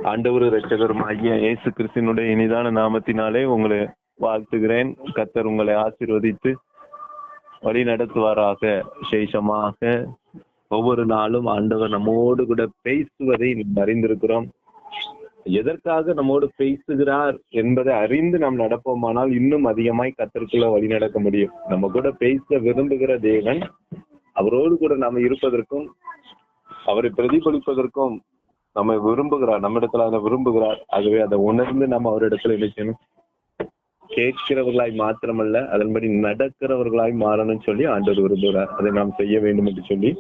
ஆண்டவர் இரட்சகரும் ஐயா இயேசு கிறிஸ்தினுடைய இனிதான நாமத்தினாலே உங்களை வாழ்த்துகிறேன். கர்த்தர் உங்களை ஆசீர்வதித்து வழி நடத்துவாராக. விசேஷமாக ஒவ்வொரு நாளும் ஆண்டவர் நம்மோடு கூட பேசுவதை அறிந்திருக்கிறோம். எதற்காக நம்மோடு பேசுகிறார் என்பதை அறிந்து நாம் நடப்போமானால் இன்னும் அதிகமாய் கர்த்தருக்குள்ள வழி நடக்க முடியும். நம்ம கூட பேச விரும்புகிற தேவன் அவரோடு கூட நாம இருப்பதற்கும் அவரை பிரதிபலிப்பதற்கும் நம்ம விரும்புகிறார், நம்ம இடத்துல அதை விரும்புகிறார். ஆகவே அதை உணர்ந்து நம்ம அவரிடத்துல என்ன செய்யணும்? கேட்கிறவர்களாய் மாத்திரமல்ல, அதன்படி நடக்கிறவர்களாய் மாறணும்னு சொல்லி ஆண்டவர் விரும்புகிறார். அதை நாம் செய்ய வேண்டும் என்று சொல்லி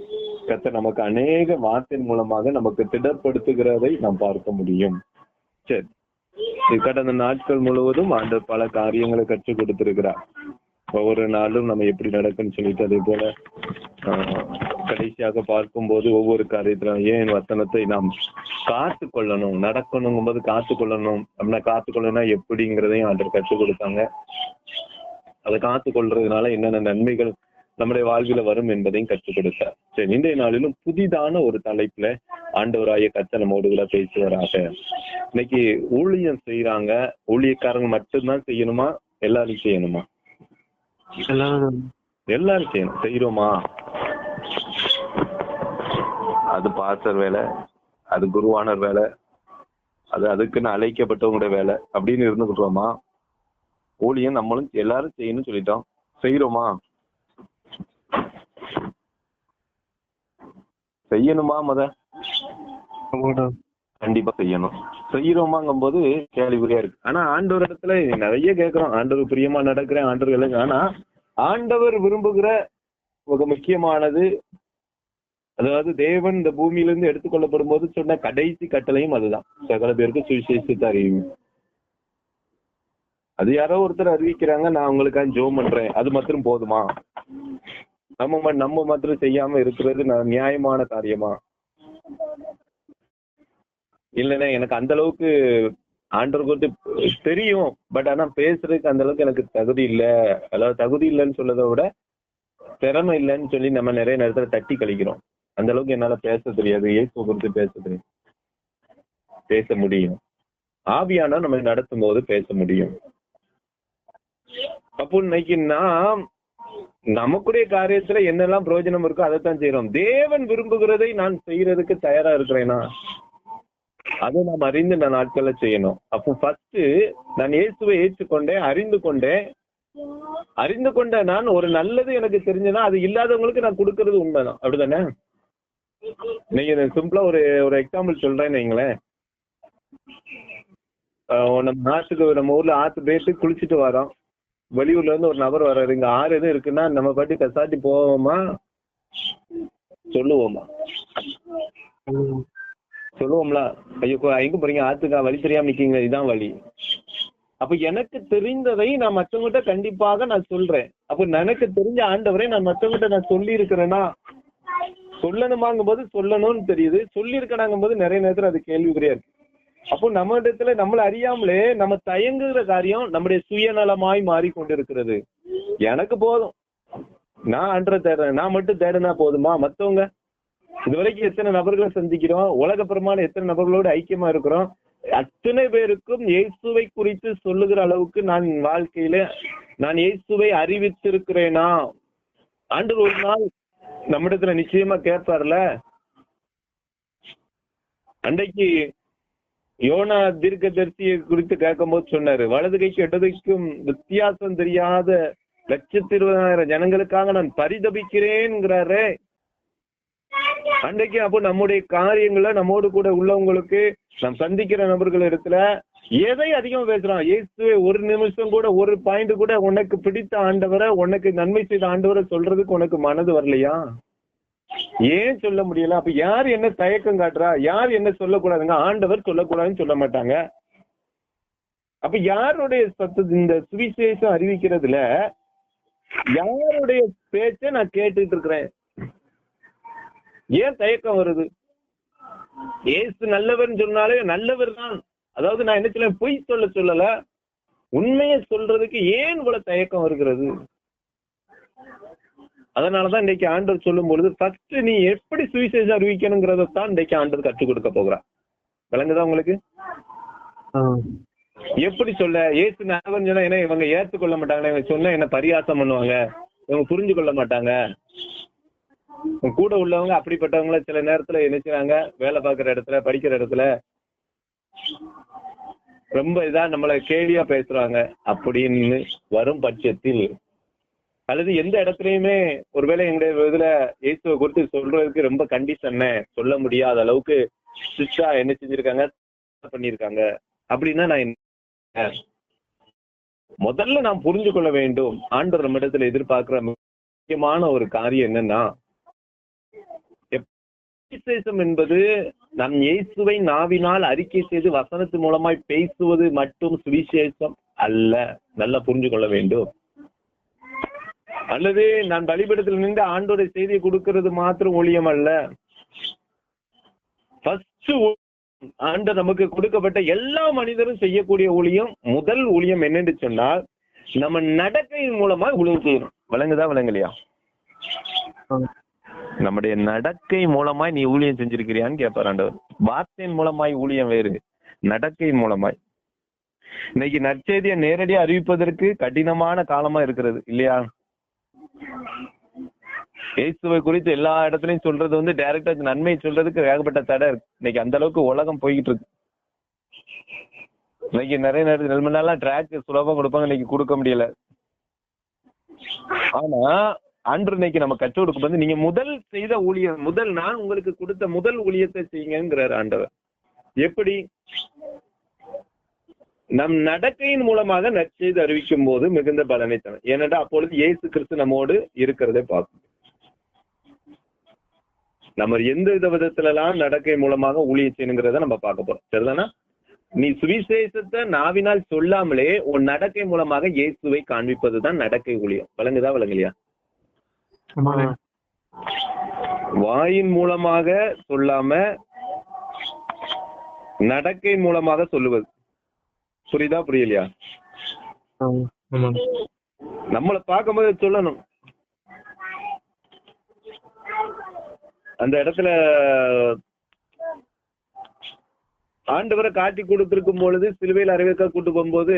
கர்த்தர் நமக்கு அநேக வார்த்தையின் மூலமாக நமக்கு திடப்படுத்துகிறதை நாம் பார்க்க முடியும். சரி, கடந்த நாட்கள் முழுவதும் ஆண்டவர் பல காரியங்களை கற்றுக் கொடுத்திருக்கிறார். ஒவ்வொரு நாளும் நம்ம எப்படி நடக்குன்னு சொல்லிட்டு அதே போல கடைசியாக பார்க்கும்போது ஒவ்வொரு காரியத்திலும் ஏன் வசனத்தை நாம் காத்து கொள்ளணும், நடக்கணுங்கும் போது காத்து கொள்ளணும் அப்படின்னா காத்து கொள்ளணும் எப்படிங்கிறதையும் ஆண்டவர் கற்றுக் கொடுத்தாங்க. அதை காத்து கொள்றதுனால என்னென்ன நன்மைகள் நம்முடைய வாழ்வில் வரும் என்பதையும் கற்றுக் கொடுத்தார். சரி, இன்றைய நாளிலும் புதிதான ஒரு தலைப்புல ஆண்டவராய கர்த்தர் நம்மோடு கூட பேசுவாராக. இன்னைக்கு ஊழியம் செய்யறாங்க, ஊழியக்காரங்க மட்டும்தான் செய்யணுமா, எல்லாரும் செய்யணுமா? எல்லாரும் செய்யணும். செய்யறோமா? அது பாஸ்டர் வேலை, அது குருவானர் வேலை, அது அதுக்குன்னு அழைக்கப்பட்டவங்களுடைய வேலை அப்படின்னு இருந்துக்கிட்டோமா? ஊழியம் நம்மளும் எல்லாரும் செய்யணும்னு சொல்லிட்டோம், செய்யறோமா? செய்யணுமா? கண்டிப்பா செய்யணும். செய்யறோமாங்கும் போது கேள்விக்குறியா இருக்கு. ஆனா ஆண்டவர் இடத்துல நிறைய கேட்கிறோம், ஆண்டவர் பிரியமா நடக்கிறேன், ஆண்டவர். ஆனா ஆண்டவர் விரும்புகிற மிக முக்கியமானது, அதாவது தேவன் இந்த பூமியிலிருந்து எடுத்துக்கொள்ளப்படும் போது சொன்ன கடைசி கட்டளையும் அதுதான், சகல பேருக்கு சுவிசேஷத்தை அறிவியும். அது யாரோ ஒருத்தர் அறிவிக்கிறாங்க, நான் உங்களுக்காக ஜெபம் பண்றேன், அது மாத்திரம் போதுமா? நம்ம மாத்திரம் செய்யாம இருக்கிறது நியாயமான காரியமா? இல்லைன்னா எனக்கு அந்த அளவுக்கு ஆண்டவர் குறித்து தெரியும், பட் ஆனா பேசுறதுக்கு அந்த அளவுக்கு எனக்கு தகுதி இல்லை, அதாவது தகுதி இல்லைன்னு சொல்றதை விட திறமை இல்லைன்னு சொல்லி நம்ம நிறைய நேரத்துல தட்டி கழிக்கிறோம். அந்த அளவுக்கு என்னால பேச தெரியாது, இயேசுவை குறித்து பேச தெரியும். பேச முடியும், ஆவியானா நம்ம நடத்தும் போது பேச முடியும். அப்போ இன்னைக்கு நாம் நமக்குடைய காரியத்துல என்னெல்லாம் பிரயோஜனம் இருக்கோ அதைத்தான் செய்யறோம். தேவன் விரும்புகிறதை நான் செய்யறதுக்கு தயாரா இருக்கிறேனா, அதை நாம் அறிந்து நான் நாட்கள்ல செய்யணும். அப்போ ஃபர்ஸ்ட் நான் இயேசுவை ஏற்றுக்கொண்டேன், அறிந்து கொண்ட நான் ஒரு நல்லது எனக்கு தெரிஞ்சதுன்னா அது இல்லாதவங்களுக்கு நான் கொடுக்கறது உண்மைதான். அப்படிதானே? நீங்க சிம்பிளா ஒரு எக்ஸாம்பிள் சொல்றேன்னு வைங்களேன். நம்ம நாட்டுக்கு, நம்ம ஊர்ல ஆத்து போயிட்டு குளிச்சுட்டு வரோம், வெளியூர்ல இருந்து ஒரு நபர் வர்றாரு, இங்க ஆறு எதுவும் இருக்குன்னா நம்ம பாட்டி கசாட்டி போவோமா, சொல்லுவோம்ல? ஐயோ எங்க போறீங்க, ஆத்துக்கா, வழி தெரியாம நிக்கீங்க, இதான் வழி. அப்ப எனக்கு தெரிந்ததை நான் மற்றவங்கிட்ட கண்டிப்பாக நான் சொல்றேன். அப்ப எனக்கு தெரிஞ்ச ஆண்டவரை நான் மற்றவங்கிட்ட நான் சொல்லி இருக்கிறேன்னா, சொல்லணுமாங்கும் போது சொல்லணும்னு தெரியுது, சொல்லி இருக்கனாங்கும் போது நிறைய நேரத்துல அது கேள்விக்குறியா இருக்கு. அப்போ நம்ம இடத்துல நம்மள அறியாமலே நம்ம தயங்குகிற காரியம் நம்முடைய சுயநலமாய் மாறிக்கொண்டிருக்கிறது. எனக்கு போதும், நான் ஆண்டரை தேடுறேன், நான் மட்டும் தேடினா போதுமா? மத்தவங்க இதுவரைக்கும் எத்தனை நபர்களை சந்திக்கிறோம், உலக பிரமாணம் எத்தனை நபர்களோடு ஐக்கியமா இருக்கிறோம், அத்தனை பேருக்கும் இயேசுவை குறித்து சொல்லுகிற அளவுக்கு நான் வாழ்க்கையில நான் இயேசுவை அறிவித்திருக்கிறேனா? ஆண்டவர் ஒரு நாள் நம்மிடத்துல நிச்சயமா கேட்பார்ல. அன்றைக்கு யோனா தீர்க்கதரிசியை குறித்து கேட்கும் போது சொன்னாரு, வலது கைக்கு இடதுக்கும் வித்தியாசம் தெரியாத 120,000 ஜனங்களுக்காக நான் பரிதபிக்கிறேன்ங்கிறாரு அன்றைக்கு. அப்போ நம்முடைய காரியங்களை நம்மோடு கூட உள்ளவங்களுக்கு, நாம் சந்திக்கிற நபர்கள் இடத்துல எதை அதிகமா பேசுறான்? இயேசுவே ஒரு நிமிஷம் கூட, ஒரு பாயிண்ட் கூட உனக்கு பிடித்த ஆண்டவரை, உனக்கு நன்மை செய்த ஆண்டவரை சொல்றதுக்கு உனக்கு மனது வரலையா? ஏன் சொல்ல முடியல? அப்ப யார் என்ன தயக்கம் காட்டுறா? யார் என்ன சொல்லக்கூடாதுங்க? ஆண்டவர் சொல்லக்கூடாதுன்னு சொல்ல மாட்டாங்க. அப்ப யாருடைய இந்த சுவிசேஷம் அறிவிக்கிறதுல யாருடைய பேச்ச நான் கேட்டுட்டு இருக்கிறேன்? ஏன் தயக்கம் வருது? ஏசு நல்லவர் சொன்னாலே நல்லவர் தான். அதாவது நான் என்ன சொல்ல, பொய் சொல்லல, உண்மையை சொல்றதுக்கு ஏன் இவ்வளவு தயக்கம் வருகிறது? அதனாலதான் இன்னைக்கு ஆண்டவர் சொல்லும் பொழுது ஃபர்ஸ்ட் நீ எப்படி சுவிசேஷம் அறிவிக்கணுங்கிறதான் இன்னைக்கு ஆண்டவர் கற்றுக் கொடுக்க போகிறார். விளங்குதா உங்களுக்கு? ஆ. எப்படி சொல்ல ஏசு நல்லவன் சொன்னா என்ன இவங்க ஏற்றுக்கொள்ள மாட்டாங்க, இவங்க சொன்னா என்ன பரியாசம் பண்ணுவாங்க, இவங்க புரிஞ்சு கொள்ள மாட்டாங்க. கூட உள்ளவங்க அப்படிப்பட்டவங்கள சில நேரத்துல என்ன செய்றாங்க, வேலை பார்க்குற இடத்துல படிக்கிற இடத்துல ரொம்ப இதா நம்மளை கேலியா பேசுறாங்க அப்படின்னு வரும் பட்சத்தில், அல்லது எந்த இடத்துலயுமே ஒருவேளை எங்களுடைய இதுல இயேசுவை குறித்து சொல்றதுக்கு ரொம்ப கண்டிஷன் சொல்ல முடியாத அளவுக்கு ஸ்ட்ரிக்டா என்ன செஞ்சிருக்காங்க பண்ணிருக்காங்க அப்படின்னா நான் என்ன? முதல்ல நாம் புரிஞ்சு கொள்ள வேண்டும், ஆண்டவர் நம்மிடத்துல எதிர்பார்க்கிற முக்கியமான ஒரு காரியம் என்னன்னா, சுவிசேஷம் என்பது நம் இயேசுவை நாவினால் அறிக்கை செய்து வசனத்து மூலமாய் பேசுவது மட்டும் சுவிசேஷம் அல்ல. நல்லா புரிஞ்சு கொள்ள வேண்டும். அல்லது நான் பலிபீடத்தில் நின்று ஆண்டோட செய்தியை கொடுக்கிறது மாத்திரம் ஊழியம் அல்ல. ஃபர்ஸ்ட் ஆண்டவர் நமக்கு கொடுக்கப்பட்ட எல்லா மனிதரும் செய்யக்கூடிய ஊழியம், முதல் ஊழியம் என்னன்னு சொன்னால் நம்ம நடக்கையின் மூலமா ஊழியம் செய்யணும். விளங்குதா விளங்கலையா? நம்முடைய நடக்கை மூலமாய் நீ ஊழியம் செஞ்சிருக்கிறியான்னு கேட்பார் ஆண்டவர். வார்த்தையின் மூலமாய் ஊழியம் வேறு, நடக்கையின் மூலமாய். இன்னைக்கு நற்செய்தியை நேரடியா அறிவிப்பதற்கு கடினமான காலமா இருக்கிறது இல்லையா? இயேசுவை குறித்து எல்லா இடத்துலயும் சொல்றது வந்து டைரக்டா நன்மை சொல்றதுக்கு ஏகப்பட்ட தடை இருக்கு. இன்னைக்கு அந்த அளவுக்கு உலகம் போய்கிட்டு இருக்கு. இன்னைக்கு நிறைய நேரத்துக்கு ட்ராக் சுலபம் கொடுப்பாங்க, இன்னைக்கு கொடுக்க முடியல. ஆனா அன்று இன்னைக்கு நம்ம கற்றுக் கொடுக்கும் போது நீங்க முதல் செய்த ஊழியம், நான் உங்களுக்கு கொடுத்த முதல் ஊழியத்தை செய்யுங்கிறார் ஆண்டவர். எப்படி? நம் நடக்கையின் மூலமாக நற்செய்தி அறிவிக்கும் போது மிகுந்த பலனை தரும். ஏனென்றால் அப்பொழுது இயேசு கிறிஸ்து நம்மோடு இருக்கிறதை பார்க்கும். நம்ம எந்த விதத்துல எல்லாம் நடக்கை மூலமாக ஊழியம் செய்யணுங்கிறத நம்ம பார்க்க போறோம். சரிதானா? நீ சுவிசேஷத்தை நாவினால் சொல்லாமலே உன் நடக்கை மூலமாக இயேசுவை காண்பிப்பதுதான் நடக்கை ஊழியம். விளங்குதா விளங்கலையா? வாயின் மூலமாக சொல்லாம நடக்கை மூலமாக சொல்லுவது. புரியுதா புரியலையா? நம்மளை பார்க்கும்போது சொல்லணும். அந்த இடத்துல ஆண்டவரை காட்டி கொடுத்திருக்கும் பொழுது சிலுவையில் அறைவேற்க கூட்டு போகும்போது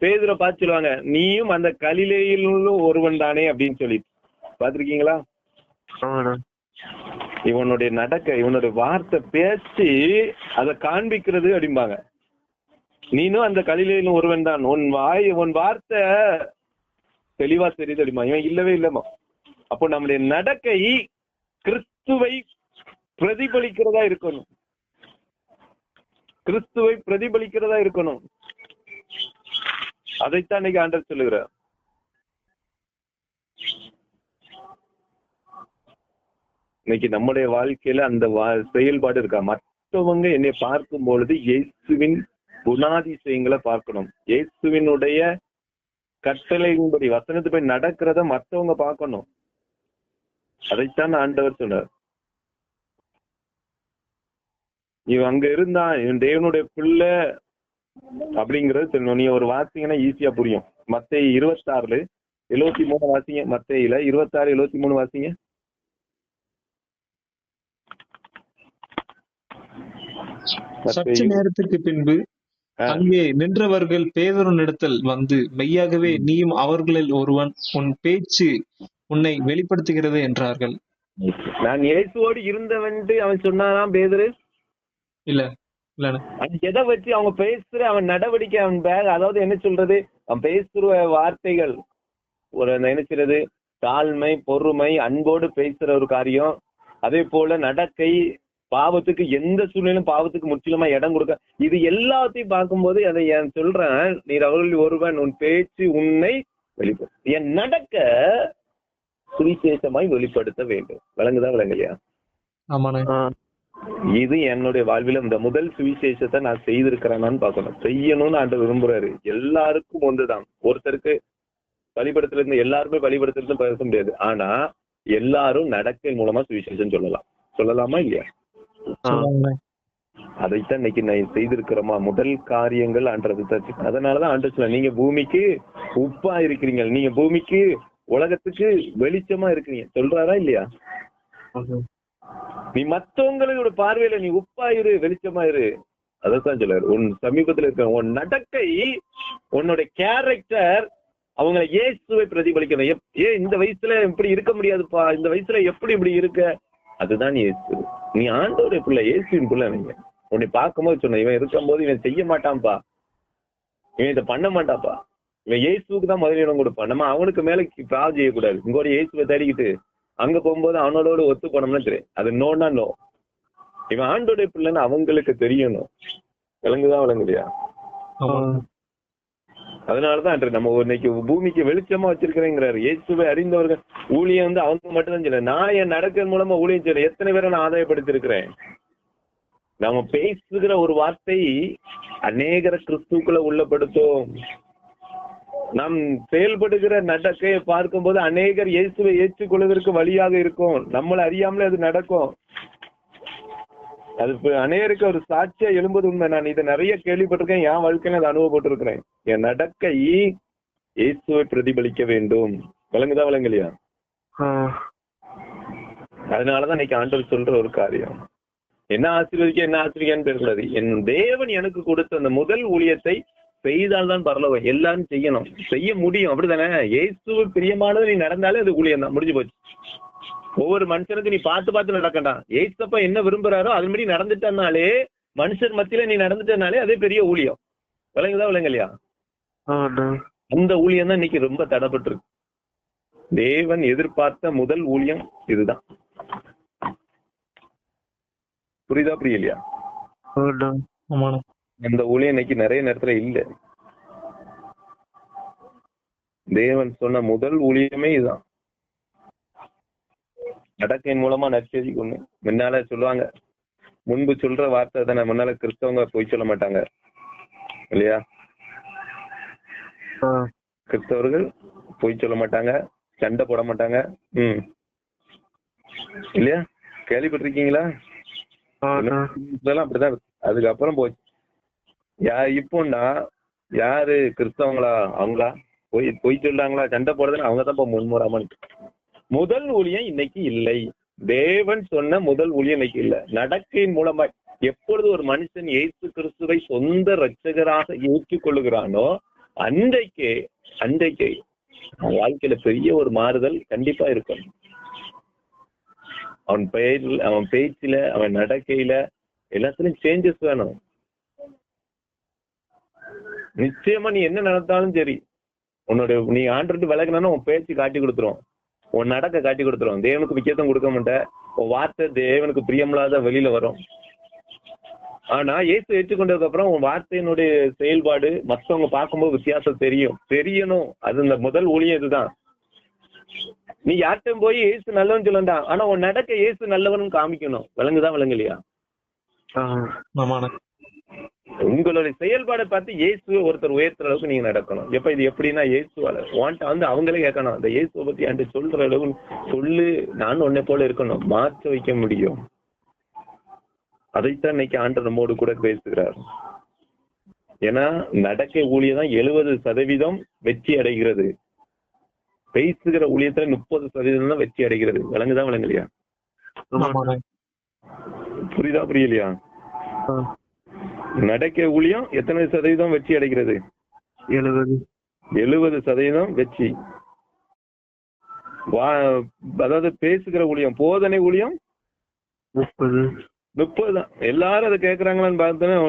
பேதுரை பார்த்து சொல்லுவாங்க, நீயும் அந்த கலிலேயில் ஒருவன் தானே அப்படின்னு சொல்லி. பாத்திருக்கீங்களா? இவனுடைய நடக்க, இவனுடைய வார்த்தை பேசி அதை காண்பிக்கிறது அப்படிம்பாங்க. நீனும் அந்த கலிலேயில் ஒருவன் தான், உன் வார்த்தை தெளிவா தெரியுது அப்படிமா. இவன் இல்லவே இல்லமா. அப்போ நம்முடைய நடக்கை கிறிஸ்துவை பிரதிபலிக்கிறதா இருக்கணும். கிறிஸ்துவை பிரதிபலிக்கிறதா இருக்கணும். அதைத்தான் இன்னைக்கு ஆண்டவர் சொல்லுகிறார். இன்னைக்கு நம்முடைய வாழ்க்கையில அந்த செயல்பாடு இருக்கா? மற்றவங்க என்னை பார்க்கும் பொழுது இயேசுவின் குணாதிசயங்களை பார்க்கணும். இயேசுவினுடைய கட்டளையின்படி வசனத்து போய் நடக்கிறத மற்றவங்க பார்க்கணும். அதைத்தான் ஆண்டவர் சொன்னார். இவன் அங்க இருந்தான், இவன் தேவனுடைய பிள்ளை அப்படிங்கறது சொல்லணும். நீ ஒரு வாசிங்கன்னா ஈஸியா புரியும். மத்தேயு 26:73 வாசிங்க. மத்தேயுல 26:73 வாசிங்க. சற்று நேரத்திற்கு பின்பு அங்கே நின்றவர்கள் பேதுருவினிடத்தில் வந்து, மெய்யாகவே நீயும் அவர்களில் ஒருவன், உன் பேச்சு உன்னை வெளிப்படுத்துகிறது என்றார்கள். நான் இயேசுவோடு இருந்தவன் அவன் சொன்னாராம் பேதுரு. இல்ல எதை வச்சு அவங்க பேசுற அவன் நடவடிக்கை, அவன் அதாவது என்ன சொல்றது, அவன் பேசுற வார்த்தைகள் ஒரு என்ன செய்யறது, தாழ்மை, பொறுமை, அன்போடு பேசுற ஒரு காரியம். அதே போல நடக்கை, பாவத்துக்கு எந்த சூழ்நிலையும் பாவத்துக்கு முற்றிலுமா இடம் கொடுக்க, இது எல்லாத்தையும் பார்க்கும்போது அதை என் சொல்றேன், நீர் அவர்கள் ஒருவன், உன் பேச்சு உன்னை வெளிப்படும். என் நடக்க சுவிசேஷமாய் வெளிப்படுத்த வேண்டும். விளங்குதா விளங்கலையா? இது என்னுடைய வாழ்வில இந்த முதல் சுவிசேஷத்தை நான் செய்திருக்கிறேன்னு பார்க்கணும். செய்யணும்னு ஆண்டவர் விரும்புறாரு. எல்லாருக்கும் ஒன்றுதான். ஒருத்தருக்கு வழிபடுத்துல இருந்து எல்லாருமே வழிபடுத்துல இருந்து பேச முடியாது. ஆனா எல்லாரும் நடக்கை மூலமா சுவிசேஷம் சொல்லலாமா இல்லையா? அதைத்தான் இன்னைக்கு நான் செய்திருக்கிறோமா? முதல் காரியங்கள் ஆண்டது தச்சு. அதனாலதான் ஆண்டு சொல்ல, நீங்க பூமிக்கு உப்பா இருக்கிறீங்க, நீங்க பூமிக்கு உலகத்துக்கு வெளிச்சமா இருக்கிறீங்க சொல்றாரா இல்லையா? நீ மத்தவங்களோட பார்வையில நீ உப்பாயிரு, வெளிச்சமாயிரு. அதான் சொல்றாரு. உன் சமீபத்துல இருக்க உன் நடக்கை, உன்னுடைய கேரக்டர் அவங்களை இயேசுவை பிரதிபலிக்கணும். ஏன் இந்த வயசுல இப்படி இருக்க முடியாதுப்பா, இந்த வயசுல எப்படி இப்படி இருக்க? அதுதான் இயேசு. நீ ஆண்டவருடைய பிள்ளை, இயேசுவின் பிள்ளை. நீங்க உன்னை பார்க்கும்போது சொன்ன, இவன் இருக்கும் போது இவன் செய்ய மாட்டான்ப்பா, இவன் இதை பண்ண மாட்டாப்பா, இவன் இயேசுக்கு தான் முதலிடம் கொடுப்பான். நம்ம அவனுக்கு மேல பிரார்த்தனை செய்யக்கூடாது. இங்கோட இயேசுவை தேடிக்கிட்டு அங்க போகும்போது அவனோட ஒத்து போனோம்னா தெரியும், அது நோன்னா நோ. இவன் ஆண்டோடைய பிள்ளைன்னு அவங்களுக்கு தெரியணும். விளங்குதான் விளங்குலையா? அதனாலதான் நம்ம இன்னைக்கு பூமிக்கு வெளிச்சமா வச்சிருக்கிறேங்கிறாரு. இயேசுவை அறிந்தவர்கள் ஊழியம் வந்து அவங்க மட்டும்தான் சொல்ல. நான் என் நடக்கிறது மூலமா ஊழியம் சொல்ல எத்தனை பேரை நான் ஆதாயப்படுத்திருக்கிறேன். நாம பேசுகிற ஒரு வார்த்தை அநேகரை கிறிஸ்துக்குள்ள உள்ளப்படுத்தும். நாம் செயல்படுகிற நடக்கையை பார்க்கும்போது அநேகர் இயேசுவை ஏற்றுக்கொள்வதற்கு வழியாக இருக்கும். நம்மளை அறியாமலே அது நடக்கும். அது அநேகருக்கு ஒரு சாட்சியா எழும்பது உண்மை. நான் இதை நிறைய கேள்விப்பட்டிருக்கேன். என் வாழ்க்கையில அதை அனுபவப்பட்டிருக்கிறேன். என் நடக்கை இயேசுவை பிரதிபலிக்க வேண்டும். விளங்குதா விளங்கலையா? அதனாலதான் இன்னைக்கு ஆண்டவர் சொல்ற ஒரு காரியம், என்ன ஆசீர்வதிக்கான்னு பேசக்கூடாது. என் தேவன் எனக்கு கொடுத்த அந்த முதல் ஊழியத்தை செய்தால்தான் பரலோகம். எல்லாரும் செய்யணும், செய்ய முடியும். அப்படித்தானே? இயேசு பிரியமானது நீ நடந்தாலே அது ஊழியம் தான், முடிஞ்சு போச்சு. ஒவ்வொரு மனுஷனுக்கு நீ பார்த்து நடக்கண்டா. ஏசப்பா என்ன விரும்புறாரோ அதன்படி நடந்துட்டனாலே, மனுஷன் மத்தியில நீ நடந்துட்டனாலே அதே பெரிய ஊழியம். விளங்குதா விளங்கலையா? அந்த ஊழியம் தான் இன்னைக்கு ரொம்ப தடைப்பட்டு இருக்கு. தேவன் எதிர்பார்த்த முதல் ஊழியம் இதுதான். புரியுதா புரியலையா? அந்த ஊழியம் இன்னைக்கு நிறைய நேரத்துல இல்ல. தேவன் சொன்ன முதல் ஊழியமே இதுதான். நடக்கையின் மூலமா நற்செய்தி கொண்டு முன்னால சொல்லுவாங்க, முன்பு சொல்ற வார்த்தை தானே. முன்னால கிறிஸ்தவங்க பொய் சொல்ல மாட்டாங்க இல்லையா? கிறிஸ்தவர்கள் பொய் சொல்ல மாட்டாங்க, சண்டை போட மாட்டாங்க. இல்லையா? கேள்விப்பட்டிருக்கீங்களா? அப்படிதான். அதுக்கப்புறம் போச்சு. இப்போன்னா யாரு கிறிஸ்தவங்களா? அவங்களா பொய் சொல்றாங்களா, சண்டை போடுறதுன்னு அவங்கதான் முன்முறாம. முதல் ஊழியம் இன்னைக்கு இல்லை. தேவன் சொன்ன முதல் ஊழியம் இன்னைக்கு இல்ல. நடக்கையின் மூலமா எப்பொழுது ஒரு மனுஷன் இயேசு கிறிஸ்துவை சொந்த இரட்சகராக ஏற்றுக் கொள்ளுகிறானோ அன்றைக்கு அவன் வாழ்க்கையில பெரிய ஒரு மாறுதல் கண்டிப்பா இருக்கும். அவன் பெயரில், அவன் பேச்சில, அவன் நடக்கையில எல்லாத்துலயும் சேஞ்சஸ் வேணும். நிச்சயமா நீ என்ன நடந்தாலும் சரி, நீ ஆண்டு விலகினா உன் பேச்சு காட்டி கொடுத்துரும், உன் நடக்க காட்டி கொடுத்துரும். தேவனுக்கு முக்கியத்துவம் கொடுக்க மாட்டேன், உன் வார்த்தை தேவனுக்கு பிரியமில்லாத வெளியில வரும். ஆனா இயேசு ஏற்றுக்கொண்டதுக்கு அப்புறம் உன் வார்த்தையினுடைய செயல்பாடு மற்றவங்க பார்க்கும்போது வித்தியாசம் தெரியணும். அது இந்த முதல் ஊழியம் இதுதான். நீ யார்ட்டும் போய் இயேசு நல்லவன் சொல்லண்டா, ஆனா உன் நடக்க இயேசு நல்லவன் காமிக்கணும். விளங்குதான் விளங்கலையா? உங்களுடைய செயல்பாடை பார்த்து இயேசுவை ஒருத்தர் உயர்த்துற அளவுக்கு நீங்க நடக்கணும். எப்ப இது எப்படின்னா, இயேசுவால வந்து அவங்களே கேட்கணும், இந்த இயேசுவை பத்தி என்கிட்ட சொல்ற அளவு சொல்லு, நான் உன்னை போல இருக்கணும், மாற்ற வைக்க முடியும். அதைத்தான் இன்னைக்கு ஆண்டவர் நம்மோடு கூட பேசுகிறார். ஏன்னா நடக்கை ஊழியம் 70% வெற்றி அடைகிறது. பேசுகிற ஊழியத்துல 30% தான் வெற்றி அடைகிறது. விளங்குதான் விளங்கலையா? புரியுதா புரியலையா? நடக்க ஊழியம் எத்தனை சதவீதம் வெற்றி அடைகிறது? 70% வெற்றி. அதாவது பேசுகிற ஊழியம், போதனை ஊழியம் 30 தான். எல்லாரும் அதை கேட்கறாங்களான்னு பார்த்தோன்னா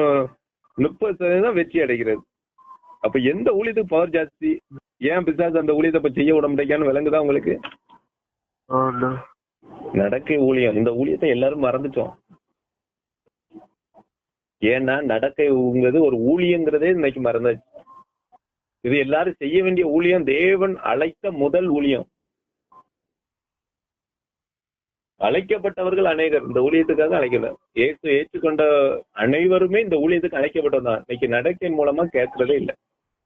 30% வெற்றி அடைகிறது. அப்ப எந்த ஊழியத்துக்கு பவர் ஜாஸ்தி? ஏன் பிசாசு அந்த ஊழியத்தை இப்ப செய்ய விட முடியான்னு விளங்குதா உங்களுக்கு? நடக்கை ஊழியம், இந்த ஊழியத்தை எல்லாரும் மறந்துட்டோம். ஏன்னா நடக்கைங்கிறது ஒரு ஊழியங்கிறதே இன்னைக்கு மறந்தாச்சு. இது எல்லாரும் செய்ய வேண்டிய ஊழியம், தேவன் அழைத்த முதல் ஊழியம். அழைக்கப்பட்டவர்கள் அநேகர் இந்த ஊழியத்துக்காக அழைக்கல. இயேசு ஏற்றுக்கொண்ட அனைவருமே இந்த ஊழியத்துக்கு அழைக்கப்பட்டதான். இன்னைக்கு நடக்கையின் மூலமா கேட்கறதே இல்லை.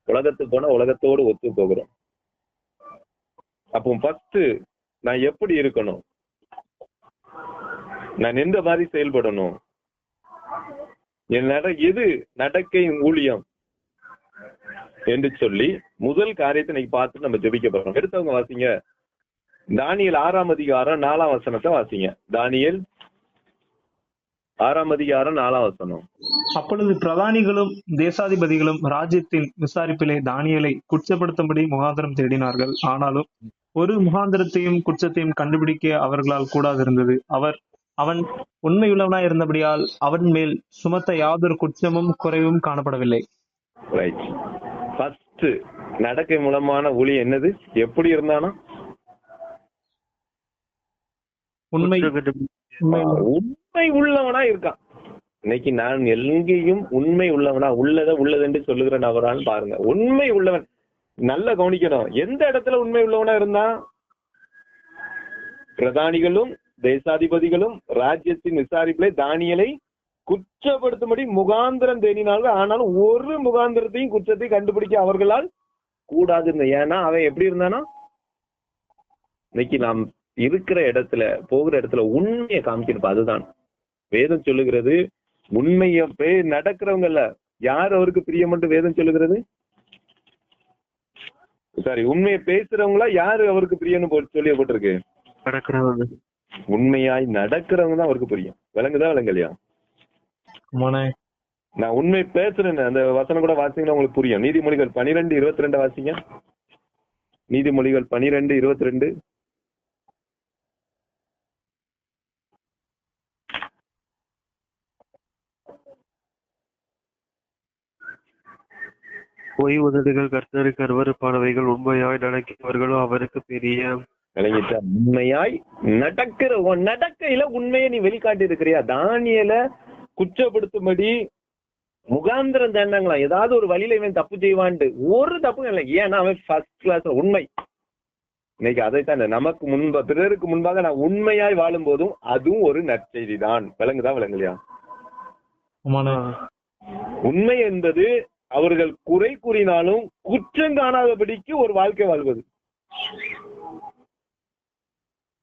உலகத்துக்கு போனா உலகத்தோடு ஒத்து போகிறோம். அப்போ ஃபர்ஸ்ட் நான் எப்படி இருக்கணும், நான் எந்த மாதிரி செயல்படணும், எது நடக்கை ஊழியம் என்று சொல்லி முதல் காரியத்தை இன்னைக்கு பார்த்து நம்ம ஜெபிக்க போறோம். எடுத்தவங்க வாசிங்க, தானியேல் 6ஆம் அதிகாரம் 4ஆம் வசனத்தை வாசிங்க. தானியேல் 6ஆம் அதிகாரம் 4ஆம் வசனம். அப்பொழுது பிரதானிகளும் தேசாதிபதிகளும் ராஜ்யத்தின் விசாரிப்பிலே தானியேலை குற்றப்படுத்தும்படி முகாந்திரம் தேடினார்கள். ஆனாலும் ஒரு முகாந்திரத்தையும் குற்றத்தையும் கண்டுபிடிக்க அவர்களால் கூடாதிருந்தது. அவன் உண்மையுள்ளவனாய் இருந்தபடியால் அவன் மேல் சுமத்த யாதொரு குற்றமும் குறைவும் காணப்படவில்லை. ரைட். ஃபர்ஸ்ட் நடக்கை மூலமான ஒளி என்னது? எப்படி இருந்தானா? உண்மை உண்மை உள்ளவனா இருக்கான். இன்னைக்கு நான் எங்கேயும் உண்மை உள்ளவனா, உள்ளதென்று சொல்லுகிற நபரான்னு பாருங்க. உண்மை உள்ளவன் நல்லா கவனிக்கணும். எந்த இடத்துல உண்மை உள்ளவனா இருந்தா? பிரதானிகளும் தேசாதிபதிகளும் ராஜ்யத்தின் விசாரிப்பிலே தானியேலை குற்றப்படுத்தும்படி முகாந்திரம் தேடினார்கள். ஆனாலும் ஒரு முகாந்திரத்தையும் குற்றத்தை கண்டுபிடிக்க அவர்களால் கூடாது. ஏன்னா அவன் எப்படி இருந்தானா? இன்னைக்கு நாம் இருக்கிற இடத்துல, போகிற இடத்துல உண்மையை காமிக்கணும். அதுதான் வேதம் சொல்லுகிறது. உண்மைய நடக்கிறவங்கல்ல, யார் அவருக்கு பிரியமன்று வேதம் சொல்லுகிறது? சாரி, உண்மையை பேசுறவங்களா யாரு அவருக்கு பிரியன்னு சொல்லப்பட்டிருக்கு? நடக்கிறவங்க. உண்மையாய் நடக்கிறவங்க தான் அவருக்கு பிரியம். விளங்குதா விளங்கலையா? நான் உண்மை பேசுறேன்னு அந்த வசனம் கூட வாசிங்கன்னா உங்களுக்கு புரியும். நீதிமொழிகள் 12:22 வாசிங்க. நீதிமொழிகள் 12:22. பொய் உதடுகள் கர்த்தருக்கு அருவருப்பானவைகள், உண்மையாய் நடக்கிறவர்களோ அவருக்கு பெரிய. உண்மையாய் நடக்கையில உண்மையை நீ வெளிக்காட்டி இருக்கிறியா? தானியேல குற்றப்படுத்தும்படி முகாந்திரம் தேடினாங்களா? ஏதாவது ஒரு வழியில இவன் தப்பு செய்வான்ட்டு. ஒரு தப்பும் இல்லை. ஏன்னா அவன் ஃபர்ஸ்ட் கிளாஸ் உண்மை. இன்னைக்கு அதைத்தான் நமக்கு பிறருக்கு முன்பாக நான் உண்மையாய் வாழும் போதும் அதுவும் ஒரு நற்செய்தி தான். விளங்குதா விளங்கலையா? உண்மை என்பது அவர்கள் குறை கூறினாலும் குற்றம் காணாதபடிக்கு ஒரு வாழ்க்கை வாழ்வது.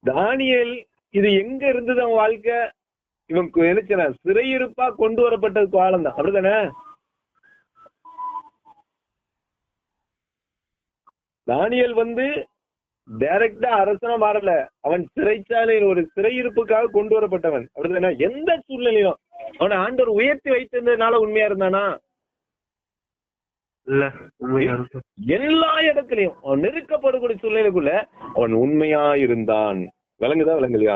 தானியேல் இது எங்க இருந்தது அவன் வாழ்க்கை? இவன் நினைச்சன சிறையிருப்பா கொண்டு வரப்பட்டது காலம் தான். அப்படித்தானே? தானியேல் டைரக்டா அரசனா மாறல. அவன் சிறைச்சாலையில் ஒரு சிறையிருப்புக்காக கொண்டு வரப்பட்டவன். அப்படித்தானே? எந்த சூழ்நிலையும் அவனை ஆண்டவர் உயர்த்தி வைத்திருந்ததுனால உண்மையா இருந்தானா? இல்ல. எல்லா இடத்துலயும் அவன் நெருக்கப்படக்கூடிய சூழ்நிலைக்குள்ள அவன் உண்மையா இருந்தான். விளங்குதா விளங்கலையா?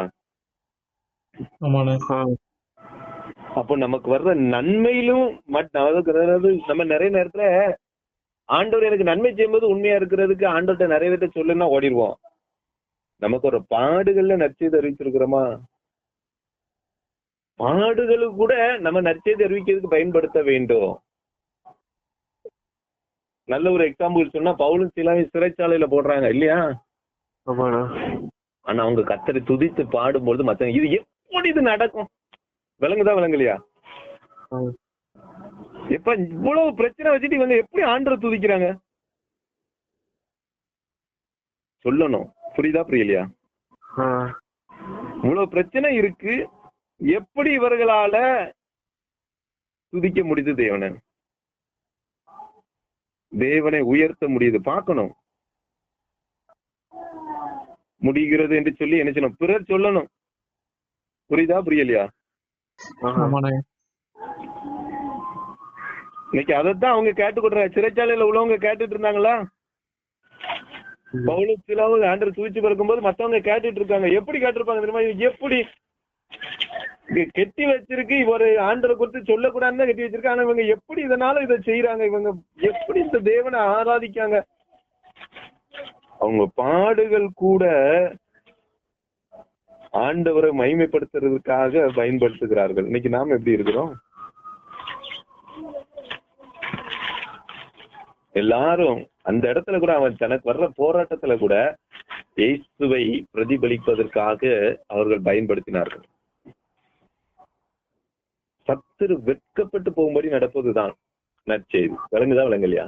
அப்போ நமக்கு வர்ற நன்மையிலும் நம்ம நிறைய நேரத்துல ஆண்டவர் எனக்கு நன்மை செய்யும்போது உண்மையா இருக்கிறதுக்கு ஆண்டவர்கிட்ட நிறைய பேர்ட்ட சொல்லுன்னா ஓடிடுவோம். நமக்கு ஒரு பாடுகள்ல நற்செய்தி அறிவிச்சிருக்கிறோமா? பாடுகளுக்கு கூட நம்ம நற்செய்தி அறிவிக்கிறதுக்கு பயன்படுத்த வேண்டும். நல்ல ஒரு எக்ஸாம்பிள் சொன்னா பவுலும் சீலாவையும் சிறைச்சாலையில போடுறாங்க இல்லையா? ஆனா அவங்க கர்த்தரை துதித்து பாடும்போது மத்தவங்க இது எப்படி இது நடக்கும்? விளங்குதா விளங்கலையா? எப்ப இவ்வளவு பிரச்சனை வச்சுட்டு இவங்க எப்படி ஆண்டவரை துதிக்கிறாங்க? சொல்லணும். புரியுதா புரியலையா? இவ்வளவு பிரச்சனை இருக்கு, எப்படி இவர்களால துதிக்க முடியுது தேவனை? தேவனை உயர்த்த முடியுது. பார்க்கணும். முடிகிறது என்று சொல்லி என்ன செய்யணும்? பிறர் சொல்லணும். புரியுதா புரியலையா? இன்னைக்கு அதைத்தான் அவங்க கேட்டுக்கொடுறாங்க. சிறைச்சாலையில உள்ளவங்க கேட்டுட்டு இருந்தாங்களா? பவுலும் சீலாவும் ஆண்டவரை துதிச்சு பிறக்கும்போது மத்தவங்க கேட்டுட்டு இருக்காங்க. எப்படி கேட்டிருப்பாங்க தெரியுமா? எப்படி கெட்டி வச்சிருக்கு, இவர் ஆண்டவரை குறித்து சொல்லக்கூடாதுன்னு கெட்டி வச்சிருக்கு. ஆனா இவங்க எப்படி இதனால இதை செய்யறாங்க? இவங்க எப்படி இந்த தேவனை ஆராதிக்காங்க? அவங்க பாடுகள் கூட ஆண்டவரை மகிமைப்படுத்துறதுக்காக பயன்படுத்துகிறார்கள். இன்னைக்கு நாம எப்படி இருக்கிறோம்? எல்லாரும் அந்த இடத்துல கூட அவன் தனக்கு வர்ற போராட்டத்துல கூட இயேசுவை பிரதிபலிப்பதற்காக அவர்கள் பயன்படுத்தினார்கள். சத்துரு வெட்கப்பட்டு போகும்படி நடப்பதுதான் நற்செய்தி. விளங்குதா விளங்கலையா?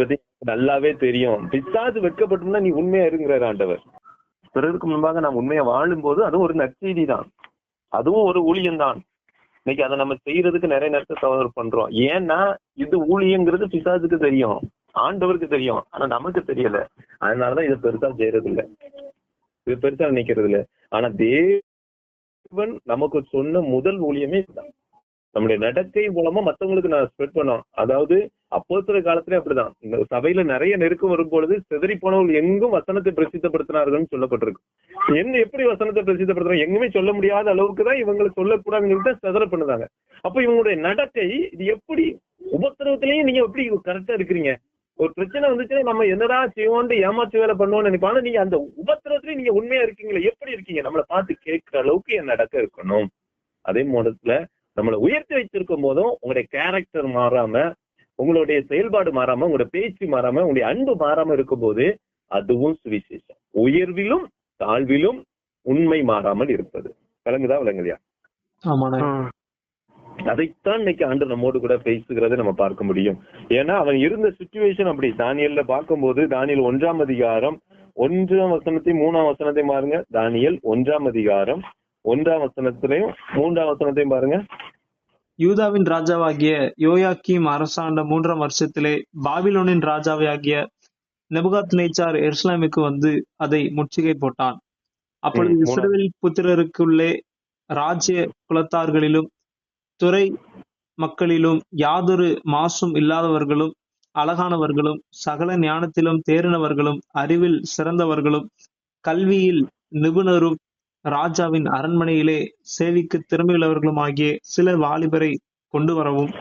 பத்தி நல்லாவே தெரியும். பிசாசு வெட்கப்பட்டோம்னா நீ உண்மையா இருக்கிற ஆண்டவர். பிறருக்கு முன்பாக நாம் உண்மையா வாழும் போது அதுவும் ஒரு நற்செய்தி தான், அதுவும் ஒரு ஊழியம் தான். இன்னைக்கு அதை நம்ம செய்யறதுக்கு நிறைய நேரத்தை தவறு பண்றோம். ஏன்னா இது ஊழியங்கிறது பிசாசுக்கு தெரியும், ஆண்டவருக்கு தெரியும், ஆனா நமக்கு தெரியல. அதனாலதான் இதை பெருசா செய்யறது இல்லை, இது பெருசா நினைக்கிறது இல்லை. ஆனா தேவன் நமக்கு சொன்ன முதல் ஊழியமே இதுதான். நம்முடைய நடக்கை மூலமா மத்தவங்களுக்கு நான் ஸ்ப்ரெட் பண்ணோம். அதாவது அப்போஸ்தலர் காலத்திலே அப்படிதான். இந்த சபையில நிறைய நெருக்கம் வரும் பொழுது சிதறி போனவர்கள் எங்கும் வசனத்தை பிரசித்தப்படுத்தினார்கள் சொல்லப்பட்டிருக்கு. என்ன எப்படி வசனத்தை பிரசித்தப்படுத்துறாங்க எங்குமே சொல்ல முடியாத அளவுக்கு தான் இவங்களுக்கு சொல்லக்கூடாதுன்னு சிதற பண்ணுதாங்க. அப்ப இவங்களுடைய நடக்கை இது எப்படி உபத்திரவத்திலையும் நீங்க எப்படி கரெக்டா இருக்கிறீங்க? ஒரு பிரச்சனை வந்துச்சுன்னா நம்ம என்னடா செய்வோம் ஏமாற்று வேலை பண்ணுவோம்னு நினைப்பாங்க. நீங்க அந்த உபத்திரவத்திலையும் நீங்க உண்மையா இருக்கீங்களா? எப்படி இருக்கீங்க? நம்மளை பார்த்து கேட்கிற அளவுக்கு என் நடக்க இருக்கணும். அதே மோடத்துல நம்மளை உயர்த்தி வச்சிருக்கும் போதும் உங்களுடைய கேரக்டர் மாறாம, உங்களுடைய செயல்பாடு மாறாம, உங்களுடைய பேச்சு மாறாம, உங்களுடைய அன்பு மாறாம இருக்கும் போது அதுவும் சுவிசேஷம். உயர்விலும் தாழ்விலும் உண்மை மாறாமல் இருப்பது. விளங்குதா விளங்கலையா? அதைத்தான் இன்னைக்கு ஆண்டு நம்மோடு கூட பேசுகிறத நம்ம பார்க்க முடியும். ஏன்னா அவன் இருந்த சிச்சுவேஷன் அப்படி. தானியல்ல பார்க்கும்போது தானியல் 1ஆம் அதிகாரம் 1ஆம் வசனத்தையும் 3ஆம் வசனத்தையும் பாருங்க. தானியல் 1ஆம் அதிகாரம் 1ஆம் வசனத்திலையும் 3ஆம் வசனத்தையும் பாருங்க. யூதாவின் ராஜாவாகிய யோயாக்கீம் அரசாண்ட 3ஆம் வருஷத்திலே பாபிலோனின் ராஜாவாகிய நெபுகாத்நேச்சார் எருசலேமுக்கு வந்து அதை முற்றுகை போட்டான். அப்பொழுது இஸ்ரவேல் புத்திரருக்குள்ளே ராஜ்ய குலத்தார்களிலும் துறை மக்களிலும் யாதொரு மாசும் இல்லாதவர்களும் அழகானவர்களும் சகல ஞானத்திலும் தேறினவர்களும் அறிவில் சிறந்தவர்களும் கல்வியில் நிபுணரும் ராஜாவின் அரண்மனையிலே சேவிக்கு திறமையுள்ளவர்களும் ஆகிய சில வாலிபரை கொண்டு வரவும்.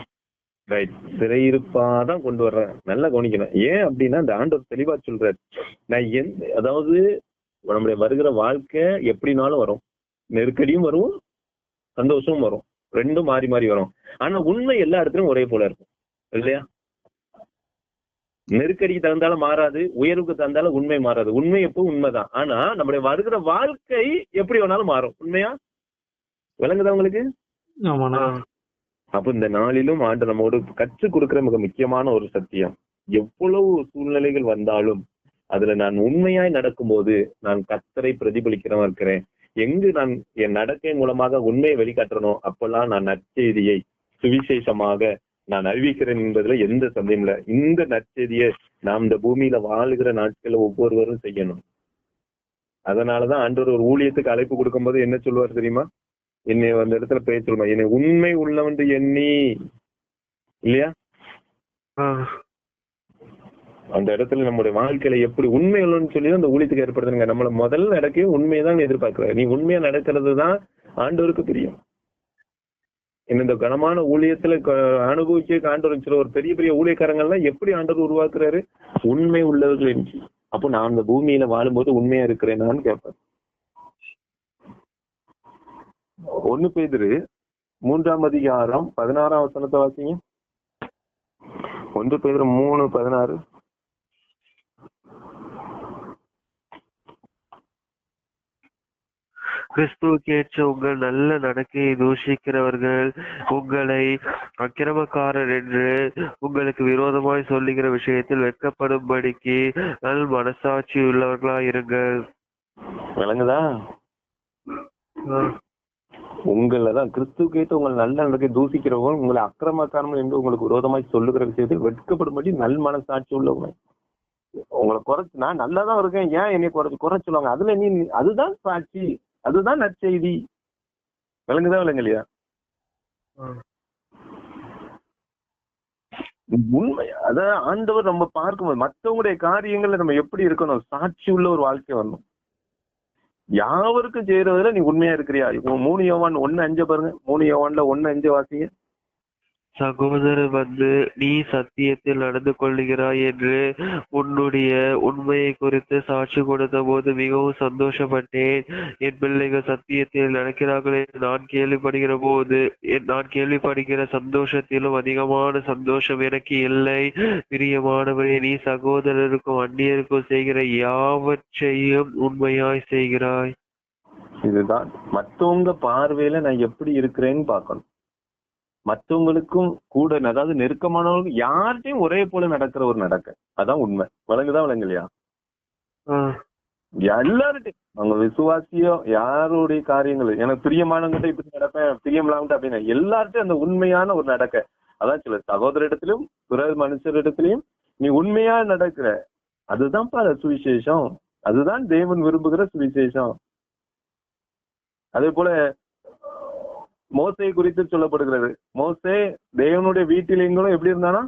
சிறையிருப்பாதான் கொண்டு வர்றேன். நல்லா கவனிக்கணும். ஏன் அப்படின்னா இந்த ஆண்டவர் தெளிவா சொல்றாரு. நான் அதாவது நம்முடைய வருகிற வாழ்க்கை எப்படினாலும் வரும், நெருக்கடியும் வரும், சந்தோஷமும் வரும், ரெண்டும் மாறி மாறி வரும். ஆனா உண்மை எல்லா இடத்துலயும் ஒரே போல இருக்கும் இல்லையா? நெருக்கடிக்கு தகுந்தாலும் மாறாது, உயர்வுக்கு தகுந்தாலும் உண்மை மாறாது. உண்மை எப்போ உண்மைதான். ஆனா நம்முடைய வருகிற வாழ்க்கை எப்படி வேணாலும் மாறும். உண்மையா விளங்குதா உங்களுக்கு? அப்ப இந்த நாளிலும் ஆண்டு நம்மோடு கற்றுக் கொடுக்கிற மிக முக்கியமான ஒரு சத்தியம், எவ்வளவு சூழ்நிலைகள் வந்தாலும் அதுல நான் உண்மையாய் நடக்கும்போது நான் கர்த்தரை பிரதிபலிக்கிறவா இருக்கிறேன். எங்கு நான் என் நடக்கை மூலமாக உண்மையை வெளிக்காட்டணும், அப்பெல்லாம் நான் நற்செய்தியை சுவிசேஷமாக நான் அறிவிக்கிறேன் என்பதுல எந்த சந்தேகம் இல்லை. இந்த நற்செய்தியை நாம் இந்த பூமியில வாழுகிற நாட்கள்ல ஒவ்வொருவரும் செய்யணும். அதனாலதான் ஆண்டவர் ஒரு ஊழியத்துக்கு அழைப்பு கொடுக்கும் போது என்ன சொல்லுவார் தெரியுமா? என்னை அந்த இடத்துல பேச சொல்லுவாங்க, என்னை உண்மை உள்ளவன் எண்ணி, இல்லையா? அந்த இடத்துல நம்முடைய வாழ்க்கையில எப்படி உண்மை உள்ளன்னு சொல்லி அந்த ஊழியத்துக்கு ஏற்படுத்துங்க. நம்மள முதல்ல நடக்கவே உண்மையதான் எதிர்பார்க்கிற. நீ உண்மையா நடக்கிறது தான் ஆண்டவருக்கு பிரியம். இந்த கனமான ஊழியத்துல அனுபவிச்சு ஆண்டவர் சொல்ல ஒரு பெரிய பெரிய ஊழியக்காரங்கள்லாம் எப்படி ஆண்டவர் உருவாக்குறாரு? உண்மை உள்ளவர்கள் என்று. அப்போ நான் அந்த பூமியில வாழும்போது உண்மையா இருக்கிறேனான்னு கேட்பேன். 1 பேதுரு 3ஆம் அதிகாரம் 16ஆம் வசனத்தை வாசிங்க. 1 பேதுரு 3:16. கிறிஸ்துவுக்கு ஏற்ற உங்கள் நல்ல நடக்கையை தூஷிக்கிறவர்கள் உங்களை அக்கிரமக்காரர் என்று உங்களுக்கு விரோதமாய் சொல்லுகிற விஷயத்தில் வெட்கப்படும்படிக்கு நல் மனசாட்சி உள்ளவர்களாய் இருங்கள். விளங்குதா? உங்களதான் கிறிஸ்துவுக்கு ஏற்ற உங்கள் நல்ல நடக்கை தூசிக்கிறவங்க உங்களை அக்கிரமக்காரர்கள் என்று உங்களுக்கு விரோதமாய் சொல்லுகிற விஷயத்தில் வெட்கப்படும்படி நல் மனசாட்சி உள்ளவங்க. உங்களை குறைச்சு நான் நல்லாதான் இருக்கேன், ஏன் என்னை குறை சொல்லுவாங்க? அதுல நீ அதுதான் சாட்சி, அதுதான் நற்செய்தி. விளங்குதா விளங்கலையா? உண்மை அதான் ஆண்டவர் நம்ம பார்க்கும்போது மற்றவங்களுடைய காரியங்கள்ல நம்ம எப்படி இருக்கணும்? சாட்சி உள்ள ஒரு வாழ்க்கை வரணும். யாவருக்கும் செய்யறதுல நீ உண்மையா இருக்கிறியா? 3 யோவான் 1:5 பாருங்க. 3 யோவான்ல 1:5 வாசிங்க. சகோதரர் வந்து நீ சத்தியத்தில் நடந்து கொள்ளுகிறாய் என்று உன்னுடைய உண்மையை குறித்து சாட்சி கொடுத்த போது மிகவும் சந்தோஷப்பட்டேன். என் பிள்ளைகள் சத்தியத்தில் நடக்கிறார்கள் என்று நான் கேள்விப்படுகிற சந்தோஷத்திலும் அதிகமான சந்தோஷம் எனக்கு இல்லை. பிரியமானவரே, நீ சகோதரருக்கும் அந்நியருக்கும் செய்கிற யாவற்றையும் உண்மையாய் செய்கிறாய். இதுதான் மற்றவங்க பார்வையில நான் எப்படி இருக்கிறேன்னு பார்க்கணும். மற்றவங்களுக்கும் கூட, அதாவது நெருக்கமானவங்களுக்கு யார்கிட்டையும் ஒரே போல நடக்கிற ஒரு நடக்க, அதான் உண்மை. விளங்குதான் விளங்கலையா? எல்லார்ட்டையும் அவங்க விசுவாசியோ யாருடைய காரியங்கள் எனக்கு பிரியமானவங்கிட்ட இப்படி நடப்பேன், பிரியமில்லாமட்ட அப்படின்னா எல்லார்ட்டையும் அந்த உண்மையான ஒரு நடக்க. அதான் சில சகோதரிடத்திலும் பிற மனுஷரிடத்திலையும் நீ உண்மையா நடக்கிற, அதுதான் சுவிசேஷம். அதுதான் தேவன் விரும்புகிற சுவிசேஷம். அதே போல மோசே குறித்து சொல்லப்படுகிறது. மோசே தேவனுடைய வீட்டில் எங்களும் எப்படி இருந்தானா?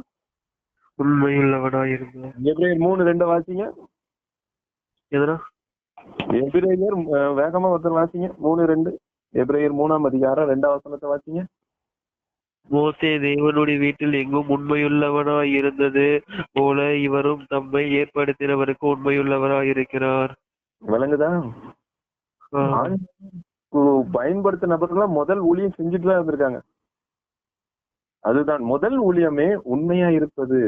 உண்மையுள்ளவனாயிருந்தார். எபிரேயர் 3:2 வாசிங்க. எதுனா எபிரேயர் வேகமா ஒருத்தர் வாசிங்க. 3:2 எபிரேயர் 3ஆம் அதிகாரம் 2ஆம் வசனத்தை வாசிங்க. மோசே தேவனுடைய வீட்டில் எங்கும் உண்மையுள்ளவனாய் இருந்தது போல இவரும் தம்மை ஏற்படுத்தினவருக்கு உண்மையுள்ளவராய் இருக்கிறார். விளங்குதா? பயன்படுத்த நபர்கள்லாம் முதல் ஊழியம் செஞ்சுட்டு தான் இருந்திருக்காங்க. அதுதான் முதல் ஊழியமே, உண்மையா இருப்பது.